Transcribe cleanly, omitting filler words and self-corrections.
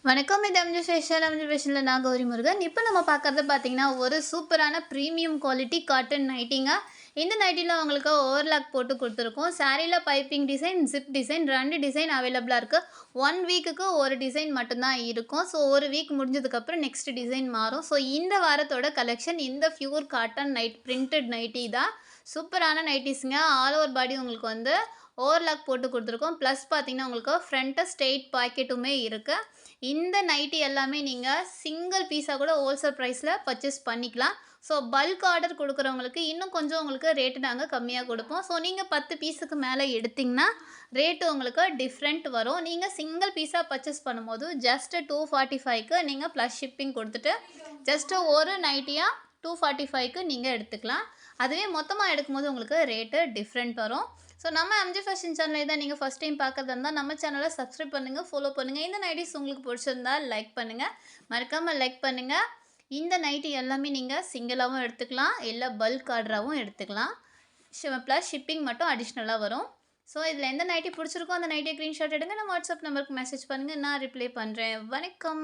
வணக்கம். இது அம்ஜி ஃபேஷன்ல நான் கௌரி முருகன். இப்போ நம்ம பார்க்குறது பார்த்தீங்கன்னா, ஒரு சூப்பரான ப்ரீமியம் குவாலிட்டி காட்டன் நைட்டிங்க. இந்த நைட்டில உங்களுக்கு ஓவர்லாக் போட்டு குடுத்துருக்கோம். சாரீல piping design, zip design 2 design அவைலபிளா இருக்கு. 1 வீக்குக்கு ஒரு டிசைன் மட்டும் தான் இருக்கும். ஸோ, ஒரு வீக் முடிஞ்சதுக்கப்புறம் நெக்ஸ்ட் டிசைன் மாறும். ஸோ, இந்த வாரத்தோட கலெக்ஷன் இந்த பியூர் காட்டன் பிரிண்டட் நைட்டி தான். சூப்பரான நைட்டீஸுங்க. ஆல் ஓவர் பாடி உங்களுக்கு வந்து ஓவர்லாக் போட்டு குடுத்துருக்கோம். ப்ளஸ் பார்த்தீங்கன்னா, உங்களுக்கு ஃப்ரண்ட்டு ஸ்ட்ரெயிட் பாக்கெட்டுமே இருக்கு. இந்த நைட்டி எல்லாமே நீங்கள் சிங்கிள் பீஸாக கூட ஹோல்சேல் ப்ரைஸில் பர்ச்சேஸ் பண்ணிக்கலாம். ஸோ பல்க் ஆர்டர் கொடுக்குறவங்களுக்கு இன்னும் கொஞ்சம் உங்களுக்கு ரேட்டு நாங்கள் கம்மியாக கொடுப்போம். ஸோ நீங்கள் 10 பீஸுக்கு மேலே எடுத்திங்கன்னா ரேட்டு உங்களுக்கு டிஃப்ரெண்ட் வரும். நீங்கள் சிங்கிள் பீஸாக பர்ச்சேஸ் பண்ணும்போது ஜஸ்ட்டு 245க்கு நீங்கள் ப்ளஸ் ஷிப்பிங் கொடுத்துட்டு ஜஸ்ட்டு ஒரு நைட்டியாக 245க்கு நீங்கள் எடுத்துக்கலாம். அதுவே மொத்தமாக எடுக்கும்போது உங்களுக்கு ரேட்டு டிஃப்ரெண்ட் வரும். ஸோ நம்ம எம்ஜி ஃபேஷன் சேனலை தான் நீங்கள் ஃபஸ்ட் டைம் பார்க்கறதா இருந்தால் நம்ம சேனலை சப்ஸ்கிரைப் பண்ணுங்கள், ஃபாலோ பண்ணுங்கள். இந்த நைட்டிஸ் உங்களுக்கு பிடிச்சிருந்தா லைக் பண்ணுங்கள், மறக்காமல் லைக் பண்ணுங்கள். இந்த நைட்டி எல்லாமே நீங்கள் சிங்கிளாகவும் எடுத்துக்கலாம், இல்லை பல்க் ஆர்டராகவும் எடுத்துக்கலாம். ப்ளஸ் ஷிப்பிங் மட்டும் அடிஷ்னலாக வரும். ஸோ இதில் எந்த நைட்டி பிடிச்சிருக்கோ அந்த நைட்டியை ஸ்க்ரீன்ஷாட் எடுங்க, நம்ம வாட்ஸ்அப் நம்பருக்கு மெசேஜ் பண்ணுங்கள், நான் ரிப்ளை பண்ணுறேன். வணக்கம்.